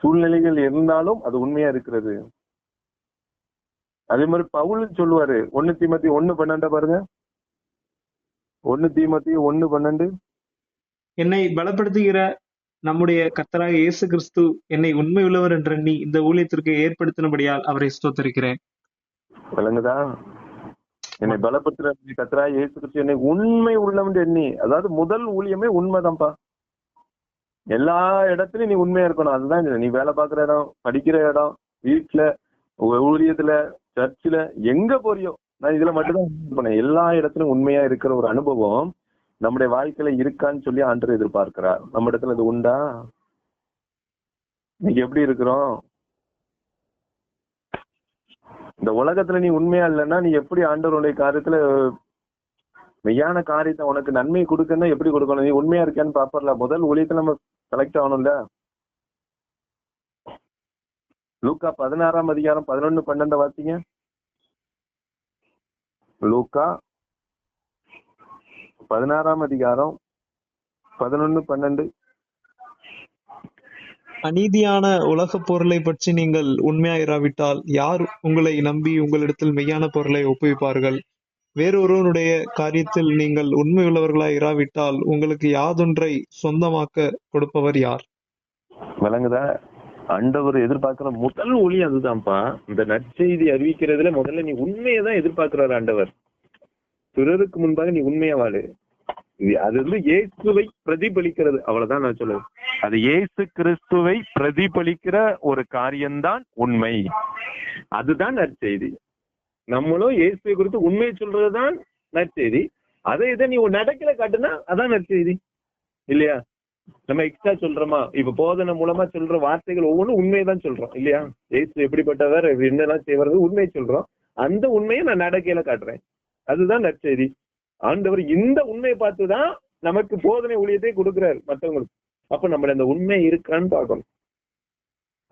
சூழ்நிலைகள் இருந்தாலும் அது உண்மையா இருக்கிறது. அதே மாதிரி பவுல் சொல்லுவாரு, 1 தீமோத்தேயு 1:12 பாருங்க. 1 தீமோத்தேயு 1:12. என்னை பலப்படுத்துகிற நம்முடைய கர்த்தராகிய இயேசு கிறிஸ்து என்னை உண்மை உள்ளவர் என்று எண்ணி இந்த ஊழியத்திற்கு ஏற்படுத்தினபடியால் அவரை ஸ்தோத்தரிக்கிறேன். விளங்குதா? என்னை பலப்படுத்துற கர்த்தராகிய இயேசு கிறிஸ்து என்னை உண்மை உள்ளவன் எண்ணி. அதாவது முதல் ஊழியமே உண்மைதான்ப்பா. எல்லா இடத்துலயும் நீ உண்மையா இருக்கணும். அதுதான் நீ வேலை பார்க்குற இடம், படிக்கிற இடம், வீட்டுல, ஊழியத்துல, சர்ச்சில், எங்க போறியோ, நான் இதுல மட்டும்தான் பண்ணேன். எல்லா இடத்துலயும் உண்மையா இருக்கிற ஒரு அனுபவம் நம்முடைய வாழ்க்கையில இருக்கான்னு சொல்லி ஆண்டவர் எதிர்பார்க்கிறார். நம்ம இடத்துல இது உண்டா? இன்னைக்கு எப்படி இருக்கிறோம்? இந்த உலகத்துல நீ உண்மையா இல்லைன்னா நீ எப்படி ஆண்டவருடைய காரியத்துல மெய்யான காரியத்தை உனக்கு நன்மை கொடுக்கணும்? எப்படி கொடுக்கணும்? நீ உண்மையா இருக்கான்னு பாப்பர்ல. முதல் ஊழியத்துல நம்ம செலக்ட் ஆகணும்ல. லூக்கா 16ஆம் அதிகாரம் 11-12 வாசிங்க. லூக்கா 16ஆம் அதிகாரம் 11-12. அநீதியான உலக பொருளை பற்றி நீங்கள் உண்மையாயிராவிட்டால் யார் உங்களை நம்பி உங்களிடத்தில் மெய்யான பொருளை ஒப்புவிப்பார்கள்? வேறொருவனுடைய காரியத்தில் நீங்கள் உண்மை உள்ளவர்களாய் இராவிட்டால் உங்களுக்கு யாதொன்றை சொந்தமாக்க கொடுப்பவர் யார்? விளங்குதா? ஆண்டவர் எதிர்பார்க்கிற முதல் ஒளி அதுதான்ப்பா. இந்த நற்செய்தி அறிவிக்கிறதுல முதல்ல நீ உண்மையை தான் எதிர்பார்க்கிறார் ஆண்டவர். பிறருக்கு முன்பாக நீ உண்மையா வாழு. அது இயேசுவை பிரதிபலிக்கிறது. அவ்வளவுதான் நான் சொல்லுவேன். அது இயேசு கிறிஸ்துவை பிரதிபலிக்கிற ஒரு காரியம்தான் உண்மை. அதுதான் நற்செய்தி. நம்மளும் இயேசுவை குறித்து உண்மையை சொல்றதுதான் நற்செய்தி. இதை நீ நடக்கல காட்டுனா அதான் நற்செய்தி இல்லையா? நம்ம எக்ஸ்ட்ரா சொல்றோமா? இப்ப போதனை மூலமா சொல்ற வார்த்தைகள் ஒவ்வொன்றும் உண்மையதான் சொல்றோம் இல்லையா? இயேசு எப்படிப்பட்டவர், என்னெல்லாம் செய்வது உண்மையை சொல்றோம். அந்த உண்மையை நான் நடக்கையில காட்டுறேன். அதுதான் நற்செய்தி. ஆண்டவர் இந்த உண்மையை பார்த்துதான் நமக்கு போதனை ஊழியத்தை கொடுக்கிறாரு மற்றவங்களுக்கு. அப்ப நம்ம அந்த உண்மை இருக்கான்னு பார்க்கணும்.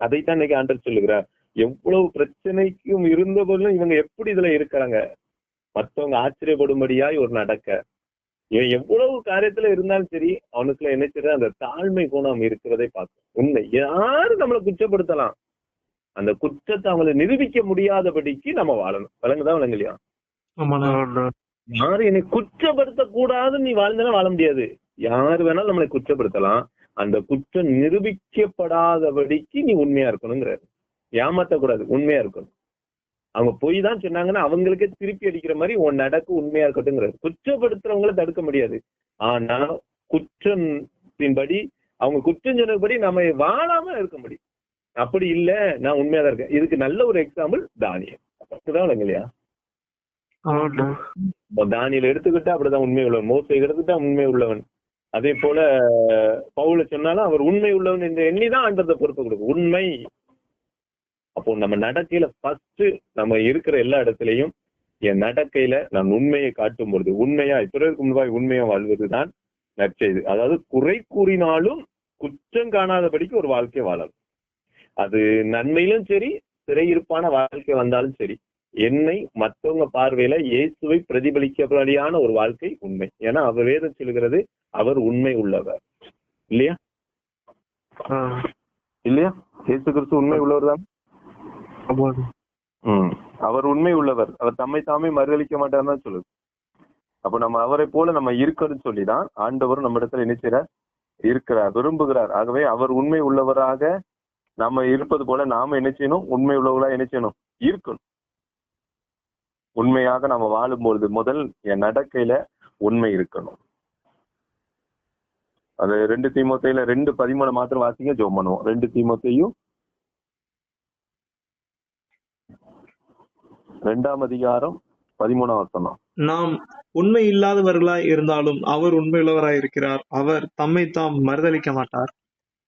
அதைத்தான் இன்னைக்கு ஆண்டவர் சொல்லுகிறார். எவ்வளவு பிரச்சனைக்கும் இருந்த போதும் இவங்க எப்படி இதுல இருக்கிறாங்க, மற்றவங்க ஆச்சரியப்படும்படியாய் ஒரு நடக்க. இவன் எவ்வளவு காரியத்துல இருந்தாலும் சரி, அவனுக்குள்ள என்ன செய்ய அந்த தாழ்மை குணம் இருக்கிறதை பார்க்கணும். உண்மை யாரும் நம்மளை குற்றப்படுத்தலாம், அந்த குற்றத்தை அவங்களை நிரூபிக்க முடியாதபடிக்கு நம்ம வாழணும். விளங்குதான் விளங்கலையா? யாரும் என்னை குற்றப்படுத்த கூடாதுன்னு நீ வாழ்ந்தனா வாழ முடியாது. யாரு வேணாலும் நம்மளை குற்றப்படுத்தலாம். அந்த குற்றம் நிரூபிக்கப்படாதபடிக்கு நீ உண்மையா இருக்கணுங்கிறாரு. ஏமாத்தக்கூடாது, உண்மையா இருக்கணும். அவங்க பொய் தான் சொன்னாங்கன்னா அவங்களுக்கே திருப்பி அடிக்கிற மாதிரி உன் நடக்கு உண்மையா இருக்கட்டுங்கிறாரு. குற்றப்படுத்துறவங்களை தடுக்க முடியாது. ஆனா குற்றத்தின்படி, அவங்க குற்றம் சொன்னபடி நம்ம வாழாம இருக்க முடியும். அப்படி இல்ல, நான் உண்மையா தான் இருக்கேன். இதுக்கு நல்ல ஒரு எக்ஸாம்பிள் தானியேல். அப்படிதான் இல்லையா? தானியேல் எடுத்துக்கிட்டா அப்படிதான் உண்மை உள்ளவன். மோசே எடுத்துட்டா உண்மை உள்ளவன். அதே போல பவுல சொன்னாலும் அவர் உண்மை உள்ளவன் என்று எண்ணிதான் ஆண்டவரை பொறுப்பு கொடுக்கும். உண்மை. அப்போ நம்ம நடக்கையில ஃபர்ஸ்ட் நம்ம இருக்கிற எல்லா இடத்துலையும் என் நடக்கையில நான் உண்மையை காட்டும் பொழுது, உண்மையா பிறருக்கு முன்பாக உண்மையா வாழ்வதுதான் நற்செய்தி. அதாவது குறை கூறினாலும் குற்றம் காணாதபடிக்கு ஒரு வாழ்க்கை வாழலாம். அது நன்மையிலும் சரி, சிறையிருப்பான வாழ்க்கை வந்தாலும் சரி, என்னை மற்றவங்க பார்வையில இயேசுவை பிரதிபலிக்கப்படியான ஒரு வாழ்க்கை உண்மை. ஏன்னா அவர் வேதம் சொல்கிறது அவர் உண்மை உள்ளவர் இல்லையா? இல்லையா? இயேசு கிறிஸ்து உண்மை உள்ளவர் தான். அவர் உண்மை உள்ளவர். அவர் தம்மை தாமே மறுதளிக்க மாட்டார்னு தான் சொல்லுது. அப்ப நம்ம அவரை போல நம்ம இருக்கணும்னு சொல்லிதான் ஆண்டவர் நம்ம இடத்துல நினைச்சார் இருக்கிறார், விரும்புகிறார். ஆகவே அவர் உண்மை உள்ளவராக நாம இருப்பது போல நாம என்ன செய்யணும்? உண்மை உள்ளவர்களா என்ன செய்யணும்? இருக்கணும். உண்மையாக நாம வாழும்பொழுது முதல் என் நடக்கையில உண்மை இருக்கணும். அது 2 தீமோத்தேயுல 2:13 மாத்திரம் வாசிங்க, ஜெபம் பண்ணுவோம். 2 தீமோத்தேயு 2ஆம் அதிகாரம் 13ஆம் வசனம். நாம் உண்மை இல்லாதவர்களாய் இருந்தாலும் அவர் உண்மையுள்ளவராய் இருக்கிறார். அவர் தம்மை தாம் மறுதலிக்க மாட்டார்.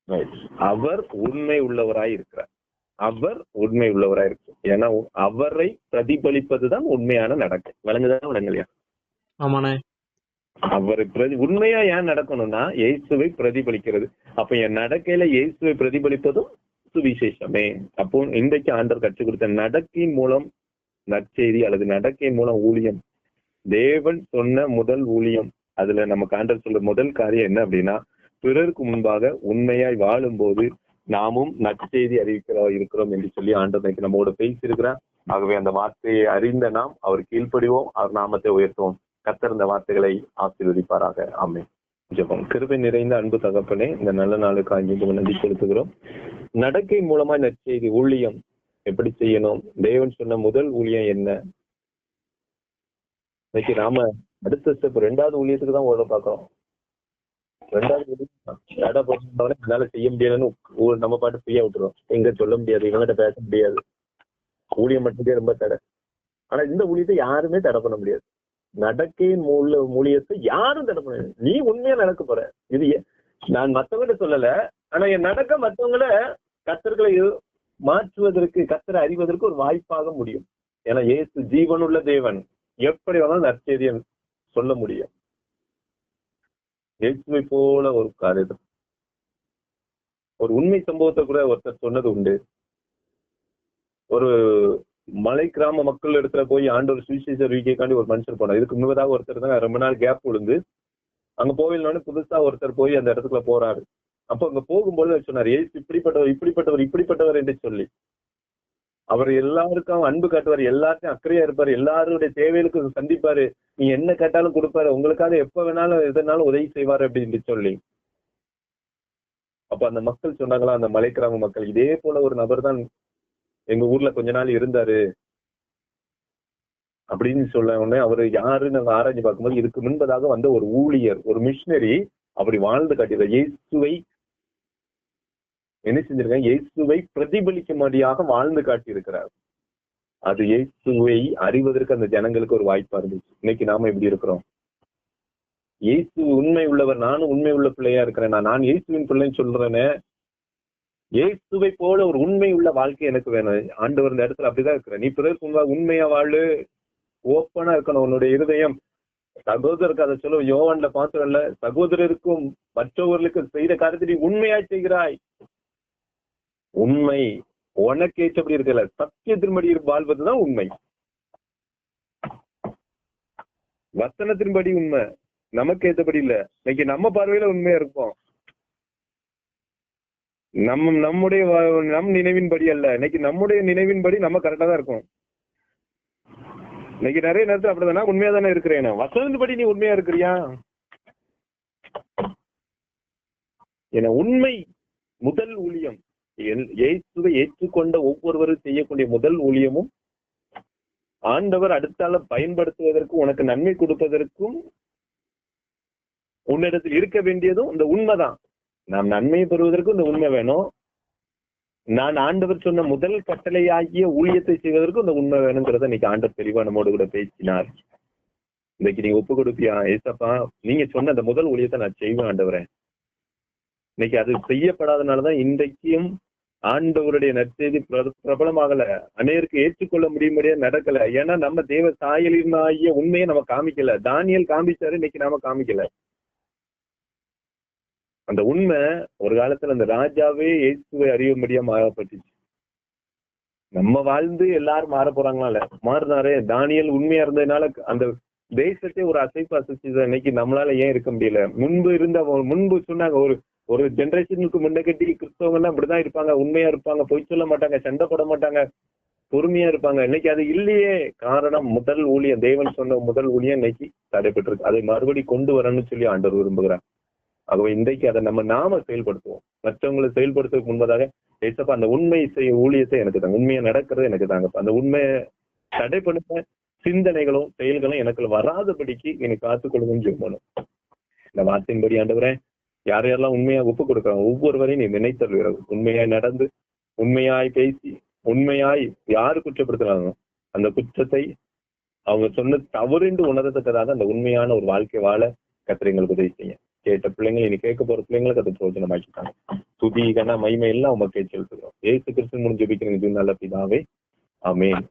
Right. அவர் உண்மை உள்ளவராய் இருக்கிறார். அவர் உண்மை உள்ளவராய் இருக்கு. ஏன்னா அவரை பிரதிபலிப்பதுதான் உண்மையான நடக்கை. விளங்குதான் விளங்கலையா? ஆமாண்ணே. அவரை உண்மையா ஏன் நடக்கணும்னா இயேசுவை பிரதிபலிக்கிறது. அப்ப என் நடக்கையில இயேசுவை பிரதிபலிப்பதும் சுவிசேஷமே. அப்போ இன்றைக்கு ஆண்டவர் கற்றுக் கொடுத்த நடக்கையின் மூலம் நற்செய்தி அல்லது நடக்கையின் மூலம் ஊழியம், தேவன் சொன்ன முதல் ஊழியம். அதுல நமக்கு ஆண்டவர் சொல்ற முதல் காரியம் என்ன அப்படின்னா, பிறருக்கு முன்பாக உண்மையாய் வாழும் போது நாமும் நற்செய்தி இருக்கிறோம் என்று சொல்லி ஆண்டவர் நம்மோட பேசியிருக்கிறார். ஆகவே அந்த வார்த்தையை அறிந்த நாம் அவர் கீழ்ப்படிவோம், அவர் நாமத்தை உயர்த்துவோம். கர்த்தர் இந்த வார்த்தைகளை ஆசீர்வதிப்பாராக. ஆமென். ஜெபம். கிருபை நிறைந்த அன்பு தகப்பனே, இந்த நல்ல நாளுக்கு அங்கீகம் நன்றி செலுத்துகிறோம். நடக்கை மூலமா நற்செய்தி ஊழியம் எப்படி செய்யணும், தேவன் சொன்ன முதல் ஊழியம் என்ன? இன்னைக்கு நாம அடுத்த ஸ்டெப் 2வது ஊழியத்துக்கு தான் ஓட பாக்குறோம். 2வது ஊழியம் என்னால செய்ய முடியாதுன்னு நம்ம பாட்டு ஃப்ரீயா விட்டுறோம். எங்க சொல்ல முடியாது, இவங்கிட்ட பேச முடியாது, ஊழியம் மட்டுமே ரொம்ப தடை. ஆனா இந்த ஊழியத்தை யாருமே தடை பண்ண முடியாது. நடக்கையின் மூலியத்தை யாரும் தடை பண்ண முடியாது. நீ உண்மையா நடக்க போற. இது நான் மத்தவங்கிட்ட சொல்லல, ஆனா என் நடக்க மத்தவங்கள கர்த்தர்களை மாற்றுவதற்கு, கர்த்தரை அறிவதற்கு ஒரு வாய்ப்பாக முடியும். ஏன்னா இயேசு ஜீவனுள்ள தேவன், எப்படி வேணாலும் நற்செய்தியை சொல்ல முடியும். இயேசுவை போல ஒரு காரியம், ஒரு உண்மை சம்பவத்தை கூட ஒருத்தர் சொன்னது உண்டு. ஒரு மலை கிராம மக்கள் இடத்துல போய் ஆண்டவர் சுவிசேஷ அறிவிக்கைக்காண்டி ஒரு மனுஷர் போனார். இதுக்கு முன்பதாக ஒருத்தர் தான் ரொம்ப நாள் கேப் விழுந்து அங்க போயிடலான்னு புதுசா ஒருத்தர் போய் அந்த இடத்துக்குள்ள போறாரு. அப்ப அங்க போகும்போது சொன்னார், ஏசு இப்படிப்பட்டவர் இப்படிப்பட்டவர் இப்படிப்பட்டவர் என்று சொல்லி. அவர் எல்லாருக்கும் அன்பு காட்டுவார், எல்லாத்தையும் அக்கறையா இருப்பாரு, எல்லாருடைய தேவைகளுக்கு சந்திப்பாரு, நீ என்ன கேட்டாலும் கொடுப்பாரு, உங்களுக்காக எப்ப வேணாலும் எதனாலும் உதவி செய்வாரு அப்படின்னு சொல்லி. அப்ப அந்த மக்கள் சொன்னாங்களா, அந்த மலை கிராம மக்கள், இதே போல ஒரு நபர் தான் எங்க ஊர்ல கொஞ்ச நாள் இருந்தாரு அப்படின்னு சொல்ல உடனே அவரு யாருன்னு நாங்க ஆராய்ச்சி பார்க்கும்போது இதுக்கு முன்பதாக வந்த ஒரு ஊழியர், ஒரு மிஷினரி அப்படி வாழ்ந்து காட்டியிருக்கார். இயேசுவை என்ன செஞ்சிருக்காங்க, இயேசுவை பிரதிபலிக்கும்படியாக வாழ்ந்து காட்டியிருக்கிறார். அது இயேசுவை அறிவதற்கு அந்த ஜனங்களுக்கு ஒரு வாய்ப்பா இருந்துச்சு. இன்னைக்கு நாம எப்படி இருக்கிறோம்? இயேசு உண்மை உள்ளவர், நானும் உண்மை உள்ள பிள்ளையா இருக்கிறேன், நான் இயேசுவின் பிள்ளைன்னு சொல்றேன்னு. இயேசுவை போல ஒரு உண்மை உள்ள வாழ்க்கை எனக்கு வேணும். ஆண்டவர் இந்த இடத்துல அப்படிதான் இருக்கிறேன். நீ பிறருக்கு உண்மையா வாழு, ஓப்பனா இருக்கணும் உன்னுடைய இருதயம். சகோதரருக்கு அதை சொல்ல யோவான்ல பாத்திரம்ல, சகோதரருக்கும் மற்றவர்களுக்கு செய்த காரியத்தை நீ உண்மையா செய்கிறாய். உண்மை உனக்கு ஏற்றபடி இருக்கல, சத்தியத்தின்படி வாழ்வதுதான் உண்மை. வசனத்தின்படி உண்மை, நமக்கு ஏற்றபடி இல்ல. இன்னைக்கு நம்ம பார்வையில உண்மையா இருப்போம், நம்முடைய நம் நினைவின்படி அல்ல. இன்னைக்கு நம்முடைய நினைவின்படி நம்ம கரெக்டா தான் இருக்கும். இன்னைக்கு நிறைய நேரத்தில் அப்படிதானா, உண்மையா தானே இருக்கிறேன். வசனத்தின்படி நீ உண்மையா இருக்கிறியா? என உண்மை முதல் ஊழியம், இயேசுவை ஏற்றுக்கொண்ட ஒவ்வொருவரும் செய்யக்கூடிய முதல் ஊழியமும் ஆண்டவர் அடுத்தால பயன்படுத்துவதற்கு, உனக்கு நன்மை கொடுப்பதற்கும் உன்னிடத்தில் இருக்க வேண்டியதும் இந்த உண்மைதான். நாம் நன்மையை பெறுவதற்கு இந்த உண்மை வேணும். நான் ஆண்டவர் சொன்ன முதல் கட்டளையாகிய ஊழியத்தை செய்வதற்கு இந்த உண்மை வேணுங்கிறத இன்னைக்கு ஆண்டவர் தெளிவா நம்மோடு கூட பேசினார். இன்னைக்கு நீங்க ஒப்பு கொடுப்பியா, ஏசப்பா நீங்க சொன்ன அந்த முதல் ஊழியத்தை நான் செய்வேன் ஆண்டவரே. இன்னைக்கு அது செய்யப்படாதனாலதான் இன்றைக்கும் ஆண்டவருடைய நற்செய்தி பிரபலமாகல, அநேருக்கு ஏற்றுக்கொள்ள முடியும்படியா நடக்கல. ஏன்னா நம்ம தேவ சாயலினாகிய உண்மையை நம்ம காமிக்கல. தானியேல் காமிச்சாரு, இன்னைக்கு நாம காமிக்கல. அந்த உண்மை ஒரு காலத்துல அந்த ராஜாவே இயேசுவை அறியும்படியா மாறப்பட்டுச்சு. நம்ம வாழ்ந்து எல்லாரும் மாற போறாங்களா? இல்ல, மாறினாரே. தானியேல் உண்மையா இருந்ததுனால அந்த தேசத்தை ஒரு அசைப்பு அசைச்சு இன்னைக்கு நம்மளால ஏன் இருக்க முடியல? முன்பு சொன்னாங்க, ஒரு ஜெனரேஷனுக்கு முன்ன கட்டி கிறிஸ்தவங்க எல்லாம் இப்படிதான் இருப்பாங்க, உண்மையா இருப்பாங்க, பொய் சொல்ல மாட்டாங்க, சண்டை போட மாட்டாங்க, பொறுமையா இருப்பாங்க. இன்னைக்கு அது இல்லையே. காரணம் முதல் ஊழியம், தேவன் சொன்ன முதல் ஊழியம் இன்னைக்கு தடைப்பட்டு இருக்கு. அதை மறுபடி கொண்டு வரணும்னு சொல்லி ஆண்டவர் விரும்புகிறார். ஆகவே இன்றைக்கு அதை நாம செயல்படுத்துவோம். மற்றவங்களை செயல்படுத்துவதற்கு முன்பதாக ஏசப்பா அந்த உண்மை ஊழியத்தை எனக்கு தாங்க, உண்மையா நடக்கிறது எனக்கு தாங்க. அந்த உண்மையை தடைப்படுத்த சிந்தனைகளும் செயல்களும் எனக்கு வராதபடிக்கு எனக்கு காத்துக்கொள்ளுங்கன்னு சொல்லணும். இந்த வார்த்தையின்படி ஆண்டவரே, யார் யாரெல்லாம் உண்மையா ஒப்பு கொடுக்குறாங்க ஒவ்வொருவரையும் நீ நினைத்தருகிறது. உண்மையாய் நடந்து, உண்மையாய் பேசி, உண்மையாய் யாரு குற்றப்படுத்துறாங்க அந்த குற்றத்தை அவங்க சொன்ன தவறுண்டு உணரத்தக்கதாக அந்த உண்மையான ஒரு வாழ்க்கை வாழ கர்த்தர் எங்களுக்கு உதவி செய்ய. கேட்ட பிள்ளைங்க இனி கேட்க போற பிள்ளைங்களுக்கு அது பிரயோஜனமாக்கிட்டாங்க. துதி கன மகிமை எல்லாம் உமக்கே செலுத்துகிறோம். ஏசு கிறிஸ்து மூலம் ஜெபிக்கிறேன் நல்ல பிதாவே, ஆமென்.